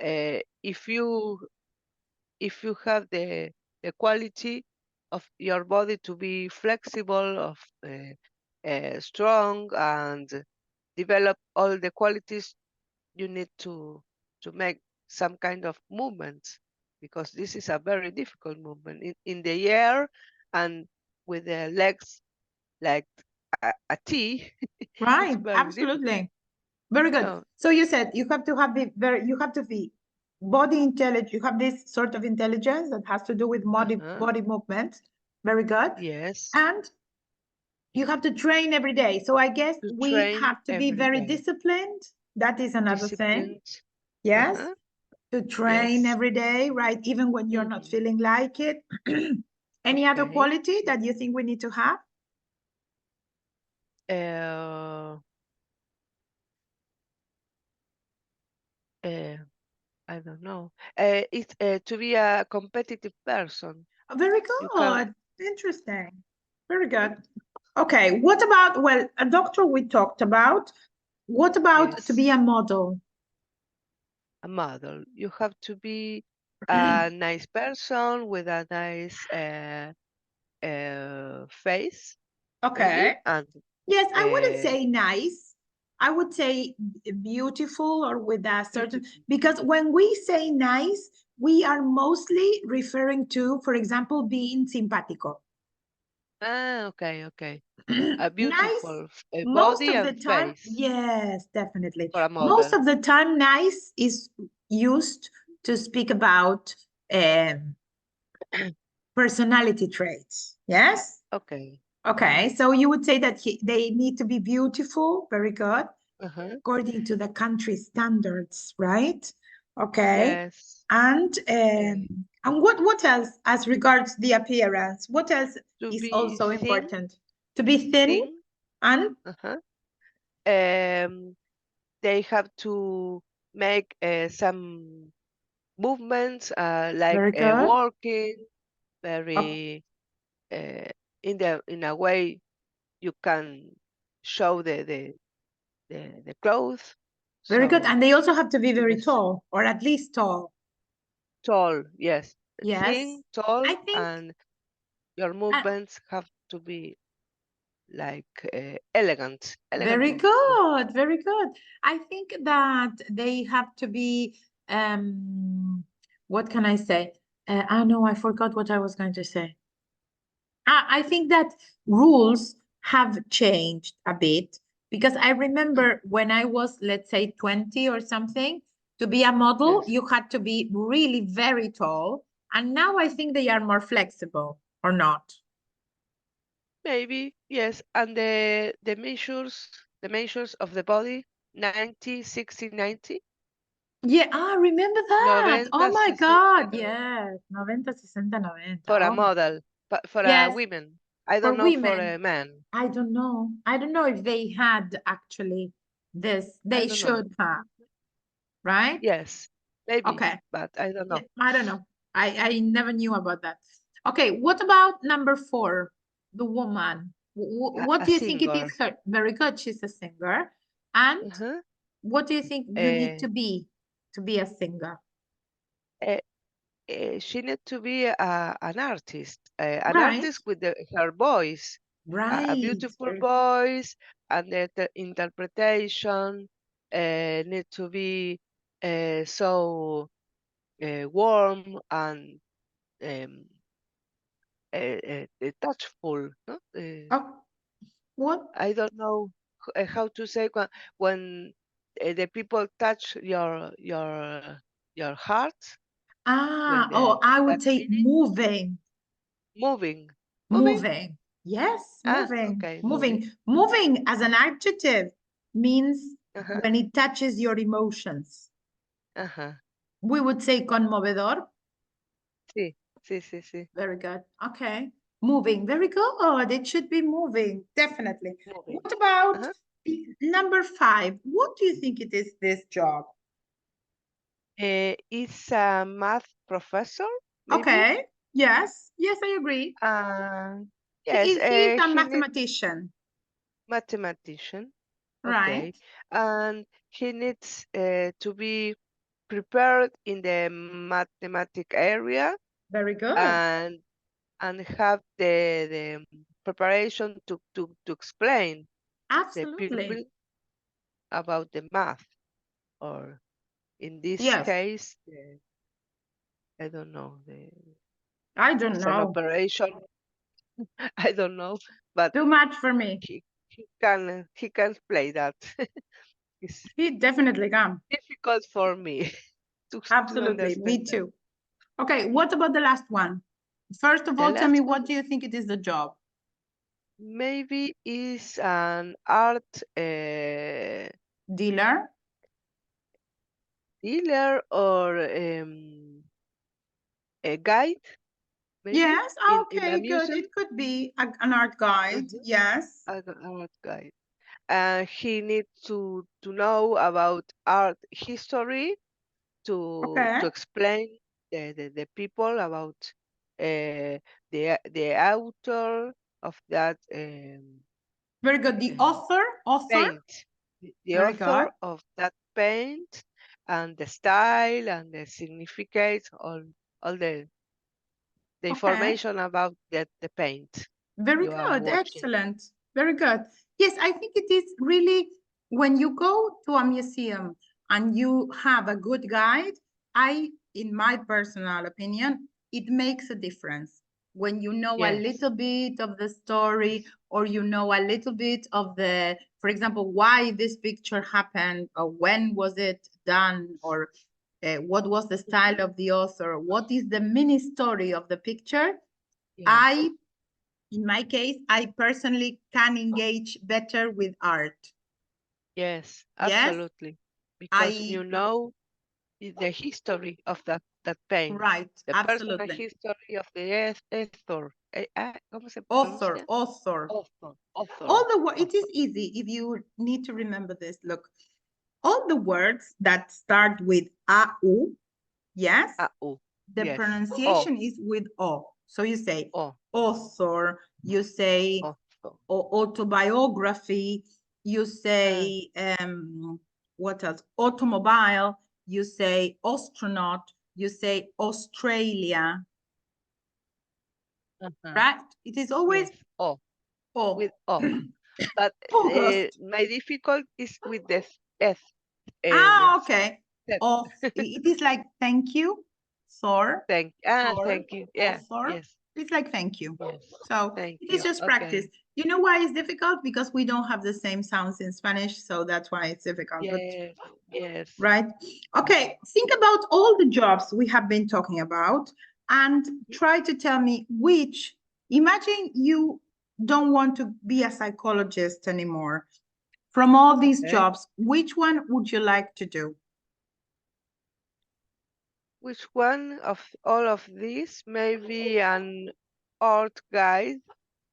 if you have the quality of your body to be flexible, of strong, and develop all the qualities, you need to make some kind of movements, because this is a very difficult movement in the air and with the legs like a T. It's Right, very difficult. absolutely. Very good. Oh, So you said you have to have you have to be body intelligent. You have this sort of intelligence that has to do with uh-huh. body movement. Very good. Yes, And you have to train every day. So I guess to we train have to be every very day. disciplined. That is another thing. Disciplined. Yes. Uh-huh. To train Yes. every day, right? Even when you're not Hmm. feeling like it. Any other Okay. quality that you think we need to have? Uh, uh, I don't know. It's to be a competitive person. Very You can. good. Interesting. Very good. Okay. What about, well, a doctor we talked about. What about to Yes. be a model? A model. You have to be a nice person with a nice face, maybe, Okay. and Yes, I wouldn't uh, say nice. I would say beautiful or with a certain, beautiful. because when we say nice, we are mostly referring to, for example, being simpático. Ah, okay, okay. A Nice, beautiful most body of the and time, face yes, definitely. for a Most model. of the time, nice is used to speak about um, personality traits. Yes? Okay. Okay. Okay, so you would say that they need to be beautiful, very good, Uh-huh. according to the country standards, right? Okay. Yes. And what else as regards the appearance? What else To is be also thin, important? To be thin thin. and Uh-huh. Um, they have to make some movements, like very good. walking, Oh, very in a way you can show the clothes. very good. So And they also have to be very yes, tall, or at least tall. tall, yes, Yes. thin, tall, I think and your uh, movements have to be like elegant very movements. Oh, good, very good. I think that they have to be what can I say? No, I forgot what I was going to say. I think that rules have changed a bit because I mm, remember when I was, let's say, 20 or something, to be a model, yes, you had to be really very tall. And now I think they are more flexible or not. maybe yes, and the measures of the body, 90, 60, 90, Yeah, remember that. 90, Oh my 60, God. Yes. 90, 60, 90. for a Oh my. model, but for a Yes, women. I for don't know for women. a man. I don't know. I don't know if they had actually this. I They don't know. should have, right? Yes, maybe, Okay. but I don't Yeah, know. I don't know. I never knew about that. Okay, what about number four, the woman? What A do you think it is singer. her? Very good, she's a singer. And Uh-huh. what do you think you need Uh, to be a singer? uh, she need to be an Right, artist with her voice, a right. beautiful voice, and the interpretation need to be so warm and um, touchful. No? Oh, what? I don't know how to say when the people touch your heart when Oh, I that would say feeling moving. moving, moving. Moving. Yes, Ah, moving. okay, moving. Moving. Moving as an adjective means Uh-huh. when it touches your emotions. Uh-huh. We would say conmovedor. Sí, sí, sí, sí. Very good. Okay. Moving. Very good. It should be moving. Definitely. Moving. What about Uh-huh. number five? What do you think it is this job? It's a math professor, maybe. Okay. Yes. Yes, I agree. Uh, yes, He is a he needs mathematician. mathematician. Right. Okay, and he needs to be. prepared in the mathematic area Very good. and have the preparation to explain the Absolutely. pupil about the math, or in this Yes. case, I don't know, I don't some know. operation. I don't know, but Too much for me. he can play that. It's He definitely can. difficult for me to Absolutely. Me understand that. too. Okay, what about the last one? First of The all, tell me, last what one do you think it is the job? maybe is an art Dealer? dealer or a guide, maybe Yes. in a Okay, good. museum. It could be an art guide. Mhm. Yes. An art guide. He needs to know about art history Okay. to explain the people about the author of that Very good. The uh, author. paint, the Very good. author of that paint, and the style and the significance, all the Okay. information about the paint Very you are good. watching. Excellent. Very good. Yes, I think it is really when you go to a museum and you have a good guide, in my personal opinion, it makes a difference. When you know a Yes. little bit of the story, or you know a little bit of the, for example, why this picture happened, or when was it done, or what was the style Mhm. of the author, what is the mini story of the picture. Yes. I In my case, I personally can engage better with art. Yes, Yes, absolutely. Because I, you know the history of that paint, right, the personal absolutely. history of the author. ¿Cómo se Author, pronuncia? author. Author, All the words, it is author. easy if you need to remember this. Look, all the words that start with AU, yes, Oh, the yes. Oh, pronunciation is with O. So you say oh, author, you say author. autobiography, you Ah, say what else? Automobile, you say astronaut, you say Australia, uh-huh. right? It is always Yes. Oh, with O. oh. But August. my difficult is with the S. The Ah, okay. set. Of it is like thank you, Thor, Thor, Thank you. Yeah. author. Yes. It's like thank you. Yes. So Thank it is you. just practice. Okay. You know why it's difficult? Because we don't have the same sounds in Spanish, so that's why it's difficult. But Yes. Yes. right? Okay, think about all the jobs we have been talking about and try to tell me which, imagine you don't want to be a psychologist anymore. From all these Okay. jobs, which one would you like to do? Which one of all of these? Maybe an art guide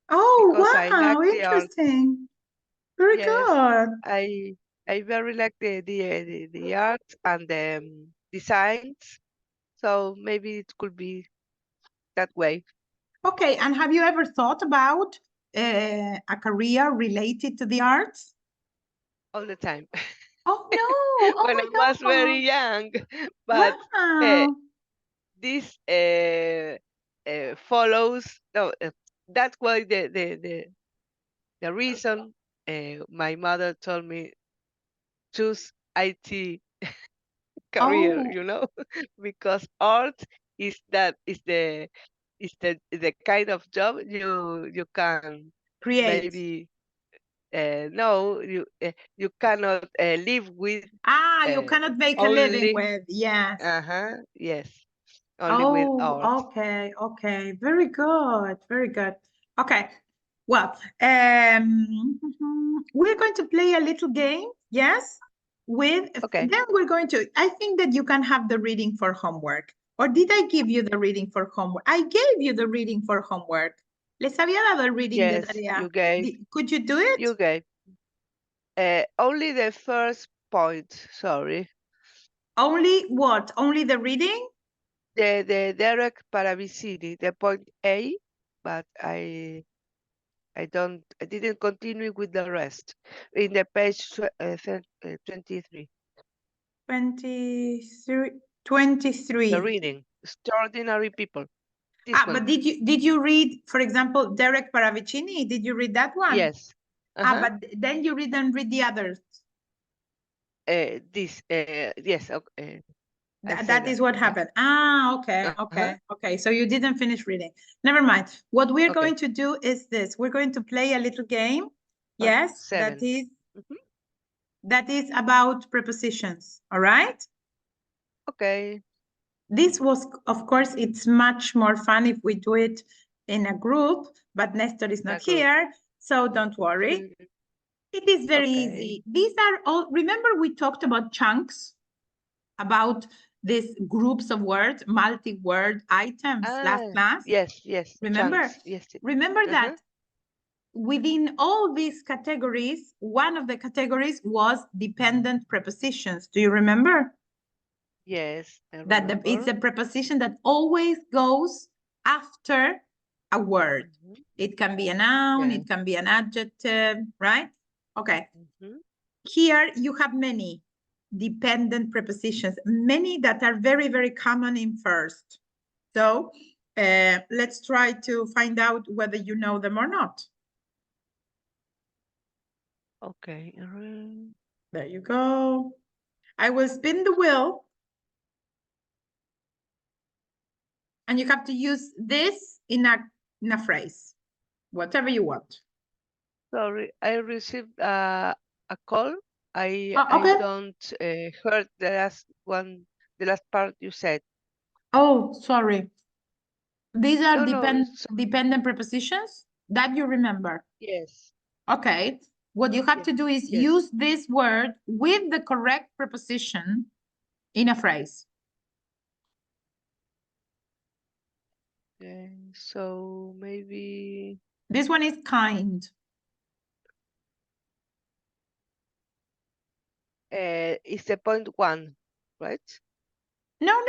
Oh, because I like wow, the art. interesting. Very Yes, good. I I very like the art and the designs. So maybe it could be that way Okay, and have you ever thought about a career related to the arts? all the time. Oh no, oh When I was very my young, God. but uh, Wow. this follows. No, that's why the reason my mother told me choose IT career, Oh, because art is the kind of job you can create. maybe no you cannot live with Ah, you uh, cannot make a living only with. Yes. yes, only with Oh, art. okay, okay. Very good, very good. Okay. Well, we're going to play a little game, yes? Okay. Then we're going to, I think that you can have the reading for homework. Or did I give you the reading for homework? I gave you the reading for homework. Les había dado el reading de Yes, tarea. you Could you do it? gave only the first point, sorry. Only what? Only the reading? The direct Paravicini, the point A, but I didn't continue with the rest in the page 23. 23. The reading, extraordinary people. This one. But did you read, for example, Derek Paravicini? Did you read that one? Yes. But then you didn't read the others. Yes. Okay. That is what happened. Okay. So you didn't finish reading. Never mind. What we're going to do is this. We're going to play a little game. Yes, 7. that is about prepositions. All right. Okay. This was, of course, it's much more fun if we do it in a group, but Nestor is not here, so don't worry. It is very easy. These are all, remember we talked about chunks, about these groups of words, multi-word items last class? Yes. Remember? Chunks. Yes. Remember that within all these categories, one of the categories was dependent prepositions. Do you remember? Yes, I remember. It's a preposition that always goes after a word. It can be a noun, it can be an adjective, right? Okay. Here you have many dependent prepositions, many that are very, very common in first. So let's try to find out whether you know them or not. Okay. There you go. I will spin the wheel. And you have to use this in a phrase, whatever you want. Sorry, I received a call. I don't heard the last part you said. Oh, sorry. These are dependent prepositions that you remember. Yes. Okay. What you have to do is use this word with the correct preposition in a phrase. Okay, so maybe this one is kind. It's the point 1, right? No,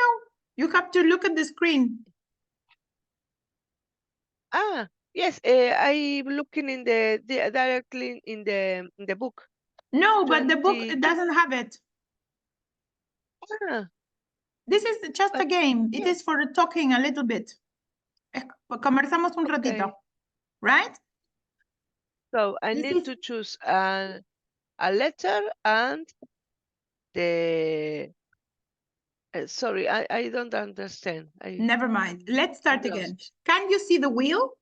you have to look at the screen. Yes, I'm looking in directly in the book. No, but the book doesn't have it. This is just a game. It is for talking a little bit. Conversamos un ratito, right? So I need to choose a letter and the. Sorry, I don't understand. Never mind. Let's start again. Can you see the wheel?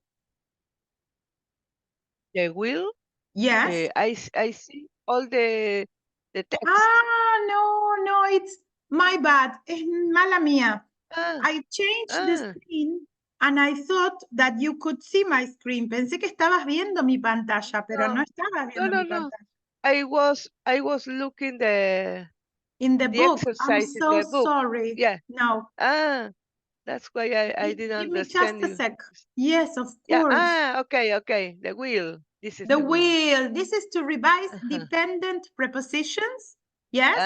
The wheel? Yes. I see all the text. No, it's my bad. Mala mía. I changed the screen and I thought that you could see my screen. Pensé que estabas viendo mi pantalla, pero no estabas viendo mi pantalla. I was looking in the book. I'm exercise so in the book. sorry. Yeah. No. That's why I didn't understand you. Give me just a sec. Yes, of course. Okay. The wheel. This is the wheel. This is to revise dependent prepositions. Yes.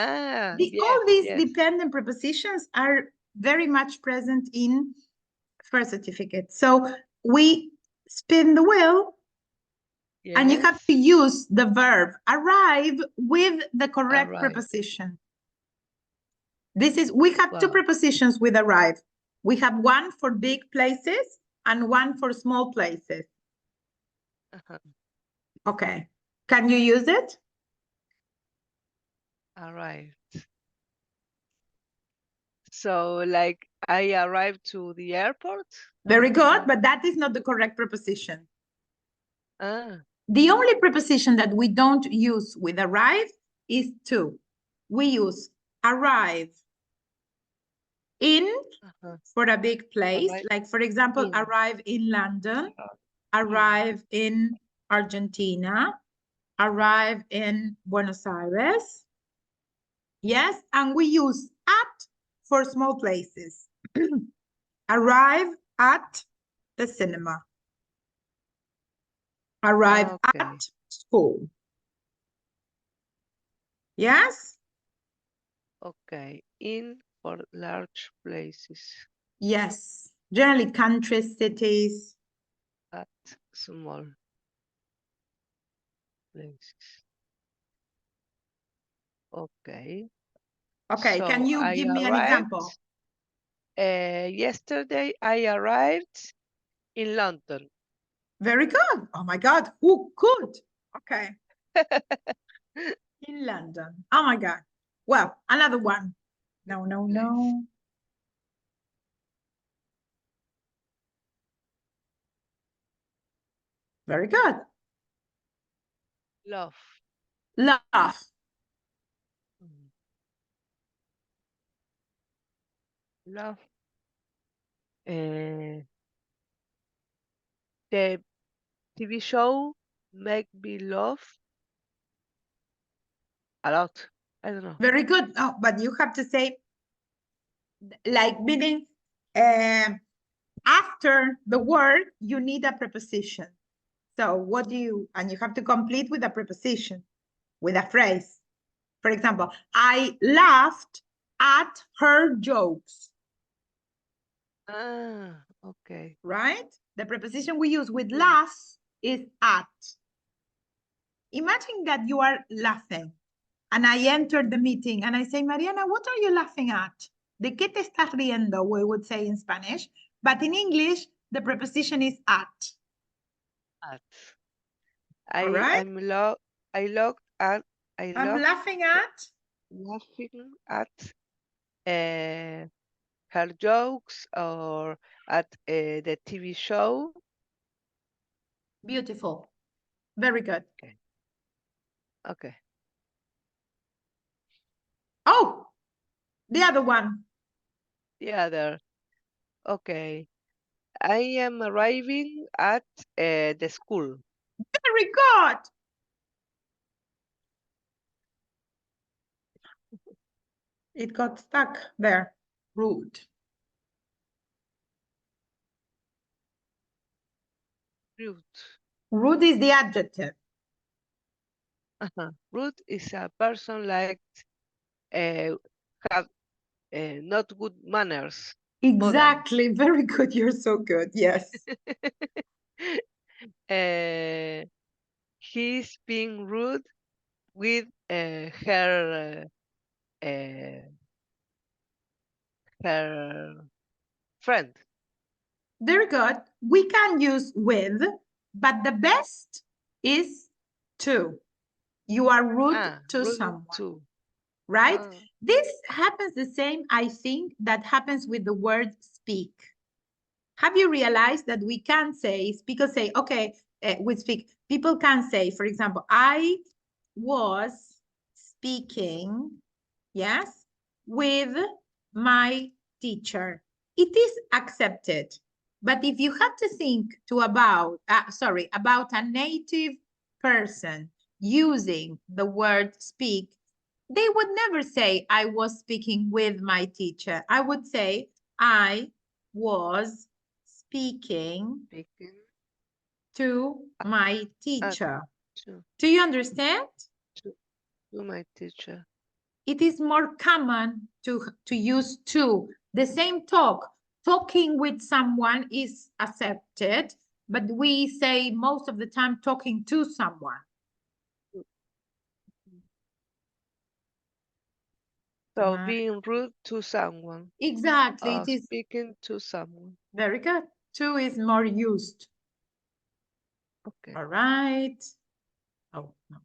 All these dependent prepositions are very much present in first certificate. So we spin the wheel. And you have to use the verb arrive with the correct preposition. We have two prepositions with arrive. We have one for big places and one for small places. Okay. Can you use it? Arrived. So, like, I arrived to the airport? Very good, but that is not the correct preposition. The only preposition that we don't use with arrive is to. We use arrive in for a big place, like for example, arrive in London, arrive in Argentina, arrive in Buenos Aires. Yes, and we use at for small places. Arrive at the cinema. Arrive at school. Yes? Okay, in for large places. Yes, generally countries, cities. At small places. Okay. Okay, can So you I give me an arrived. example? Yesterday I arrived in London. Very good. Oh my God, who could? Okay, in London. Oh my God. Well, another one. No, no, no. Very good. Love. Love. Mm. Love. The TV show make me laugh a lot. I don't know. Very good. Oh, but you have to say, like, meaning after the word, you need a preposition. So what do you, and you have to complete with a preposition, with a phrase. For example, I laughed at her jokes, Okay. right? The preposition we use with Mm. laugh is at. Imagine that you are laughing and I entered the meeting and I say, Mariana, what are you laughing at? ¿De qué te estás riendo? We would say in Spanish, but in English, the preposition is at. At. All right? I looked at. I'm laughing at. Laughing at uh, her jokes or at the TV show. Beautiful. Very good. Okay. Okay. Oh, the other one. The other. Okay. I am arriving at the school. Very good. It got stuck there. Rude. Rude. Rude is the adjective. Rude is a person like uh, have not good manners. Modern. Exactly. Very good. You're so good. Yes. He's being rude with her friend. Very good. We can use with, but the best is to. You are rude to Rude someone, too. right? Ah, This happens the same, I think, that happens with the word speak. Have you realized that we can say, speakers say, okay, we speak. People can say, for example, I was speaking, yes, with my teacher. It is accepted. But if you have to think to about a native person using the word speak, they would never say, I was speaking with my teacher. I would say, I was speaking speaking to my at teacher. to, Do you understand? to, to my teacher. It is more common to use to. The same talking with someone is accepted, but we say most of the time talking to someone. So being rude to someone. Exactly, it is Speaking to someone. very good. To is more used. Okay. All right. Oh, no.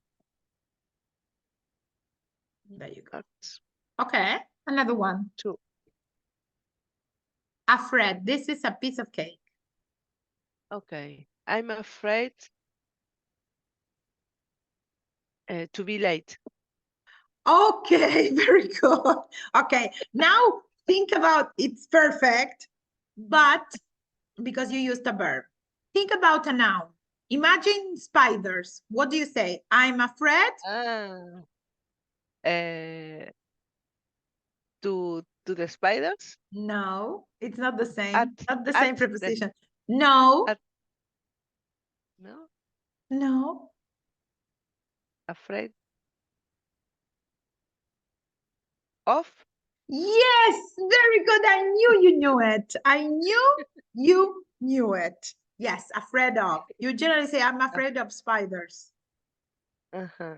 There you go. That's Okay, another one. two. Afraid. This is a piece of cake. Okay. I'm afraid to be late. Okay, very good. Okay, now think about it's perfect, but because you used a verb, think about a noun. Imagine spiders. What do you say? I'm afraid. Ah. Uh, to the spiders No, it's not the at same. Not the at same the preposition. No, at no no. afraid of. Yes, very good. I knew you knew it. I knew you knew it. Yes, afraid of. You generally say, I'm Af- afraid of spiders. uh-huh,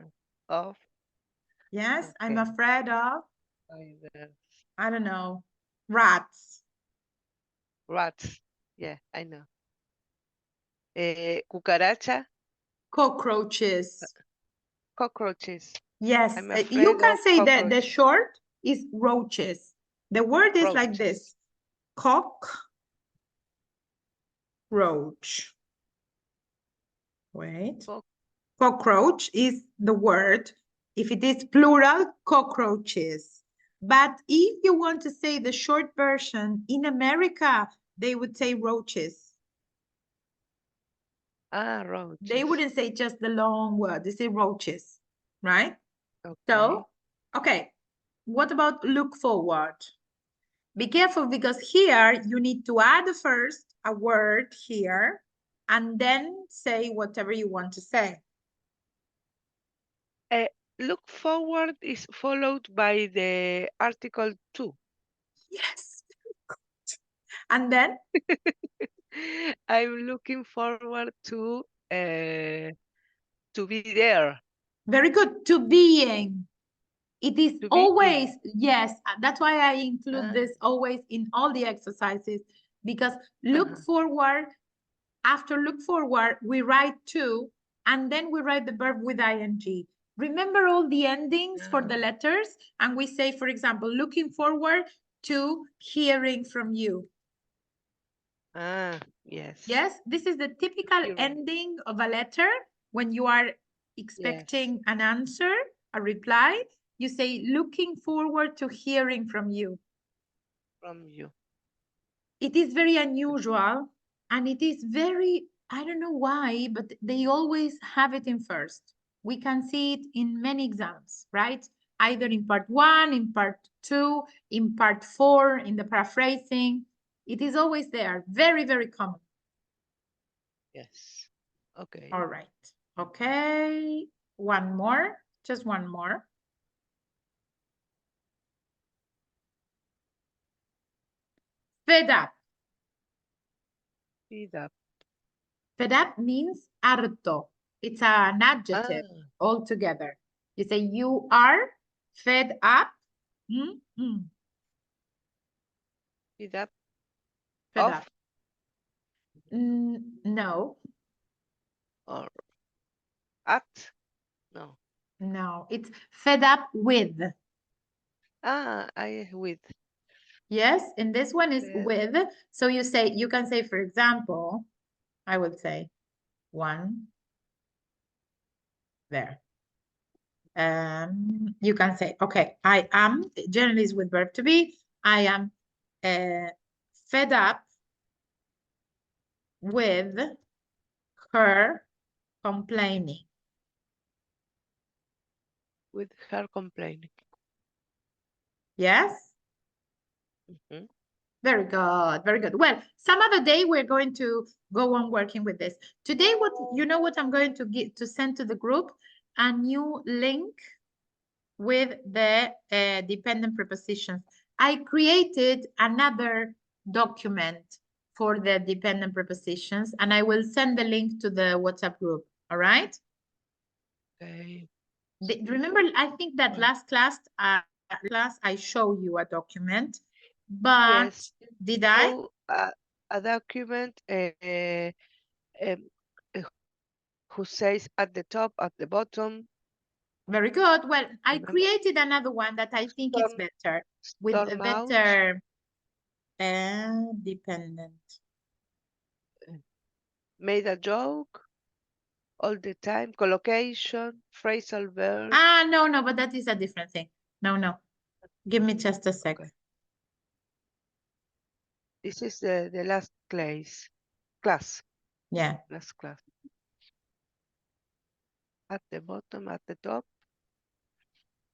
of. Yes, I'm Okay. afraid of. I don't know, rats. Rats. Yeah, I know. Cucaracha. Cockroaches. Cockroaches. Yes, I'm you afraid can of say that the cockroaches. short is roaches. The word is like Roaches. this: cockroach. Wait. Cock- Cockroach is the word. If it is plural, cockroaches. But if you want to say the short version, in America, they would say roaches. roaches. They wouldn't say just the long word. They say roaches, right? Okay. So, okay. What about look forward? Be careful because here you need to add first a word here and then say whatever you want to say. Look forward is followed by the article to. Yes. And then? I'm looking forward to be there. Very good. To being. It is To always, being. yes, that's why I include this always in all the exercises, because look forward, after look forward, we write to, and then we write the verb with ing. Remember all the endings for the letters? And we say, for example, looking forward to hearing from you. Yes. Yes, this is the typical ending of a letter when you are expecting an answer, a reply. You say, looking forward to hearing from you. From you. It is very unusual and it is very, I don't know why, but they always have it in first. We can see it in many exams, right? Either in part 1, in part 2, in part 4, in the paraphrasing. It is always there. Very, very common. Yes. Okay. All right. Okay. One more. Just one more. Fed up. Fed up. Fed up means harto. It's an adjective altogether. You say you are fed up. Fed up. Fed up. No. Or at? No. No, it's fed up with. With. Yes, and this one is with. So you say, you can say, for example, I would say one there. You can say, okay, I am, generally is with verb to be, I am fed up with her complaining. With her complaining. Yes? Very good, very good. Well, some other day we're going to go on working with this. Today, what I'm going to send to the group? A new link with the dependent prepositions. I created another document for the dependent prepositions, and I will send the link to the WhatsApp group. All right? Okay. Remember, I think that last class I show you a document, but yes. did I? So, a document who says at the top, at the bottom. Very good. Well, I created another one that I think is better, with a better dependent. Made a joke all the time, collocation, phrasal verb. No, but that is a different thing. No. Give me just a sec. Okay. This is the last class. Yeah. Last class. At the bottom, at the top.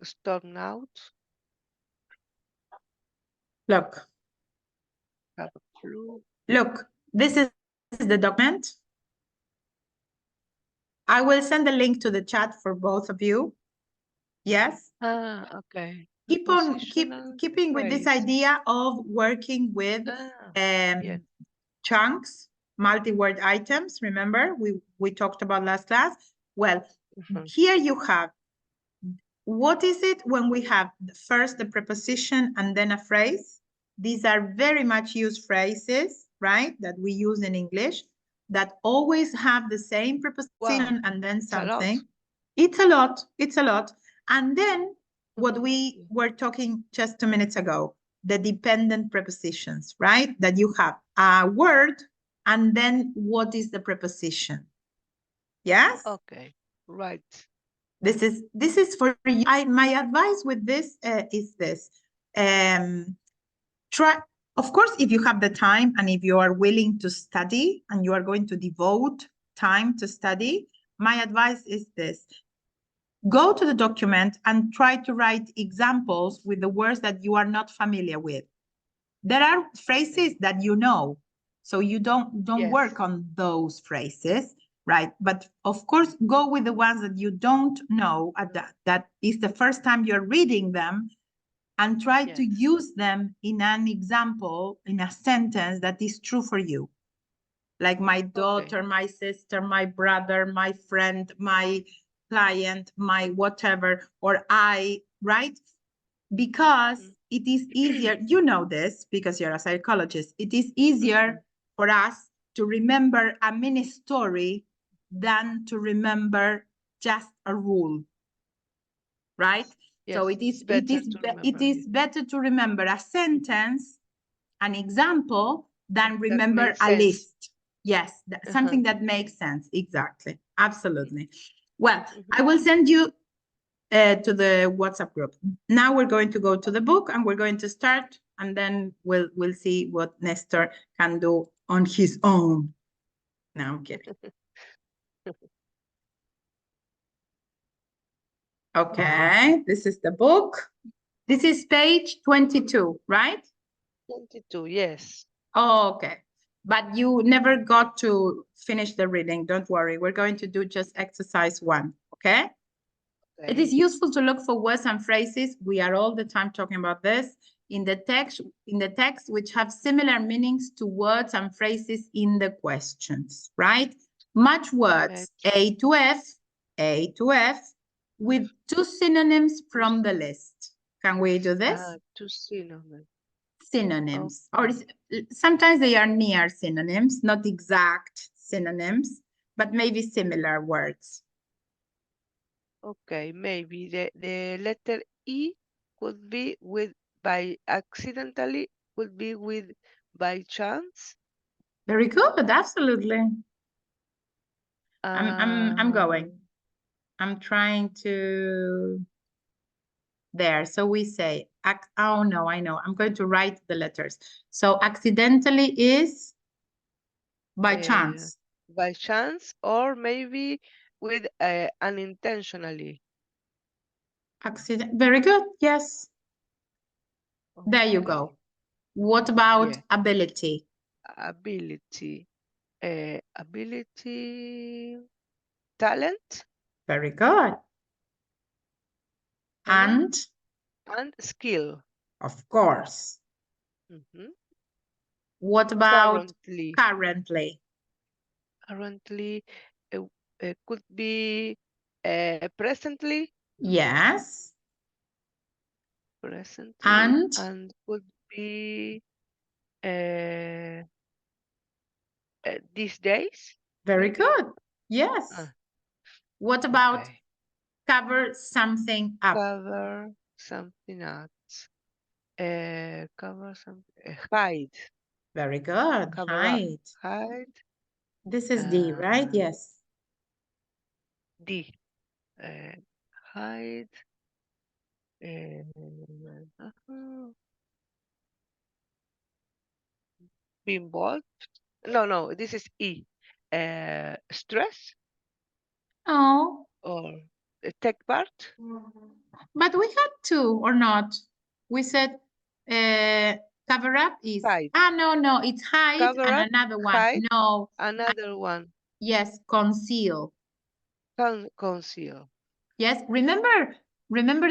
Storm out. Look. Have a flu. Look, this is the document. I will send the link to the chat for both of you. Yes. Okay. Keeping with this idea of working with chunks, multi-word items. Remember, we talked about last class. Well, here you have what is it when we have first the preposition and then a phrase? These are very much used phrases, right? That we use in English that always have the same preposition and then something. It's a lot. It's a lot. And then what we were talking just 2 minutes ago, the dependent prepositions, right? That you have a word and then what is the preposition? Yes? Okay, right. This is for you. My advice with this is this. Try, of course, if you have the time and if you are willing to study and you are going to devote time to study, my advice is this. Go to the document and try to write examples with the words that you are not familiar with. There are phrases that you know, so you don't Yes. work on those phrases, right? But of course, go with the ones that you don't know, that is the first time you're reading them, and try to use them in an example, in a sentence that is true for you. Like my daughter, my sister, my brother, my friend, my client, my whatever, or I, right? Because it is easier, you know this because you're a psychologist, it is easier for us to remember a mini story than to remember just a rule, right? Yes. So it is better to remember a sentence, an example, than remember a list. Yes, something that makes sense. Exactly. Absolutely. Well, I will send you to the WhatsApp group. Now we're going to go to the book and we're going to start, and then we'll see what Nestor can do on his own. No, I'm kidding. Okay, this is the book. This is page 22, right? 22, yes. Oh, okay. But you never got to finish the reading. Don't worry. We're going to do just exercise 1, okay? It is useful to look for words and phrases. We are all the time talking about this in the text which have similar meanings to words and phrases in the questions, right? Match words A to F with 2 synonyms from the list. Can we do this? 2 synonyms. Synonyms, or sometimes they are near synonyms, not exact synonyms, but maybe similar words. Okay, maybe the letter E could be with by accidentally, could be with by chance. Very good, absolutely. I'm going. I'm trying to there. So we say, oh no, I know. I'm going to write the letters. So accidentally is by chance. By chance, or maybe with unintentionally. Accident. Very good. Yes. Okay. There you go. What about ability? Ability. Ability. Talent. Very good. And skill. Of course. What about currently? Currently, could be presently. Yes. Presently. And could be these days. Very good. Yes. What about cover something up? Cover something up. Cover something. Hide. Very good. Cover hide. Up. Hide. This is D, right? Yes. D. Hide. Be involved. No, this is E. Stress. Oh. Or take part. But we had 2 or not? We said cover up is hide. No, it's hide cover and up, another one. Hide, no, another one. Yes, conceal. Conceal. Yes, remember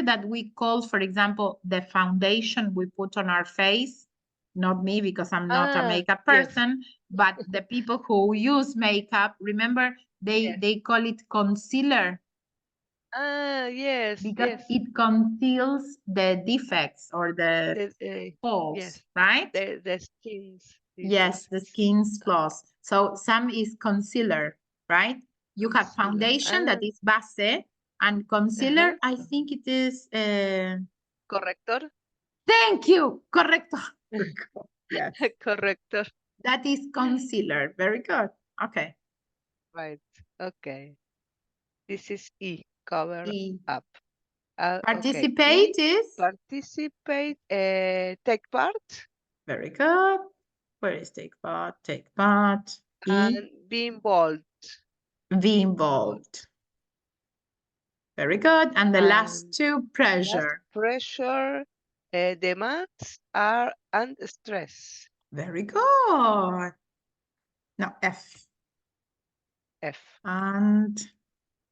that we called, for example, the foundation we put on our face. Not me, because I'm not a makeup person, but the people who use makeup, remember they call it concealer. Yes, because yes. it conceals the defects or the faults, Yes, right? the skin's Yes, the defects. skin's flaws. So some is concealer, right? You have Concealer. foundation that is base, and concealer, I think it is, Corrector. thank you, correcto. Yes, Corrector. that is concealer. Very good. Okay. Right. Okay. This is E. Cover E. up. Okay. E. Participate is Participate. Take part. very good. Where is take part? Take part. E. And be involved. Be involved. Very good. And the last two, pressure. Pressure. Demands are and stress. Very good. Now F. F. And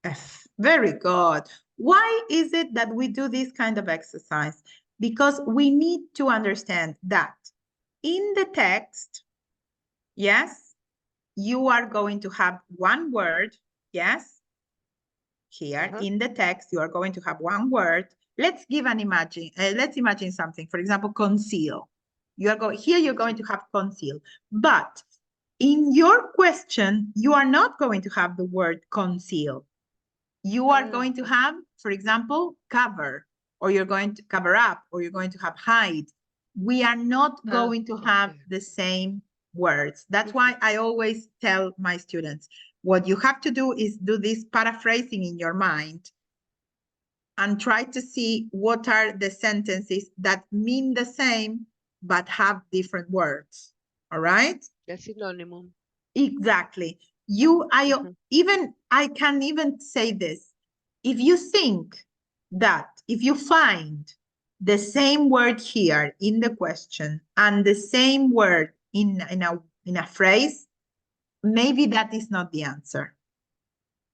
F. Very good. Why is it that we do this kind of exercise? Because we need to understand that in the text, yes, you are going to have one word, yes. Here in the text, you are going to have one word. Let's imagine something. For example, conceal. You're going to have conceal. But in your question, you are not going to have the word conceal. You are going to have, for example, cover, or you're going to cover up, or you're going to have hide. We are not going to have the same words. That's why I always tell my students, what you have to do is do this paraphrasing in your mind and try to see what are the sentences that mean the same but have different words. All right? The synonym. Exactly. I can even say this. If you think that if you find the same word here in the question and the same word in a phrase, maybe that is not the answer.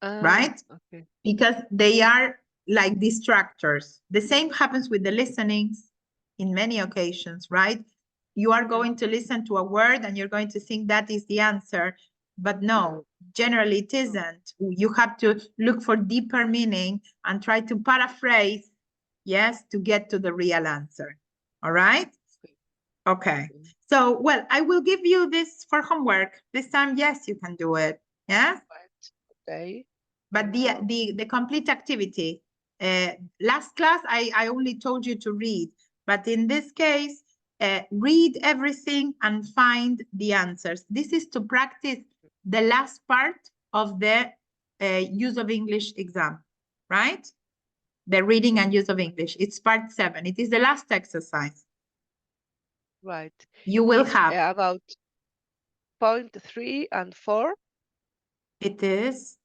Right? Okay. Because they are like distractors. The same happens with the listenings in many occasions, right? You are going to listen to a word and you're going to think that is the answer, but no, generally it isn't. You have to look for deeper meaning and try to paraphrase, yes, to get to the real answer. All right? Okay. So, well, I will give you this for homework. This time, yes, you can do it. Yeah? Okay. But the complete activity, last class, I only told you to read, but in this case, read everything and find the answers. This is to practice the last part of the use of English exam, right? The reading and use of English. It's part 7. It is the last exercise. Right. You will have about point 3 and 4. It is.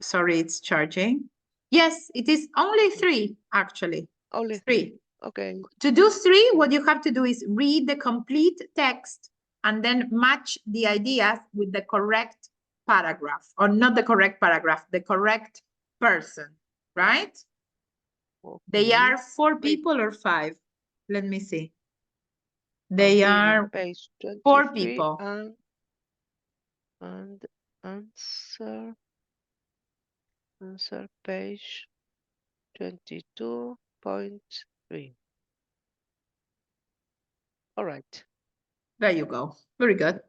Sorry, it's charging. Yes, it is only 3, actually. Only 3. Okay. To do 3, what you have to do is read the complete text and then match the ideas with the correct paragraph, or not the correct paragraph, the correct person, right? Okay. They are 4 people or 5? Let me see. They are page 4 people. And answer page 22.3. All right. There you go. Very good.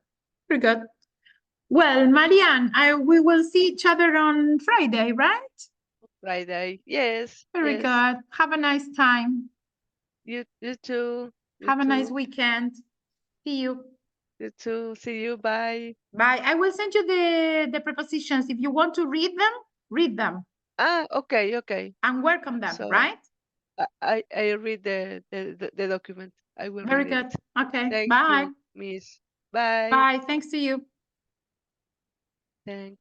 Very good. Well, Marianne, we will see each other on Friday, right? Friday. Yes. Very good. Have a nice time. You too. Have a nice weekend. See you. You too. See you. Bye. Bye. I will send you the prepositions. If you want to read them, read them. Okay. Okay. And work on them, So, right? I read the document. I will Very read good. it. Okay. Thank Bye. you, Miss. Bye. Bye. Thanks to you. Thank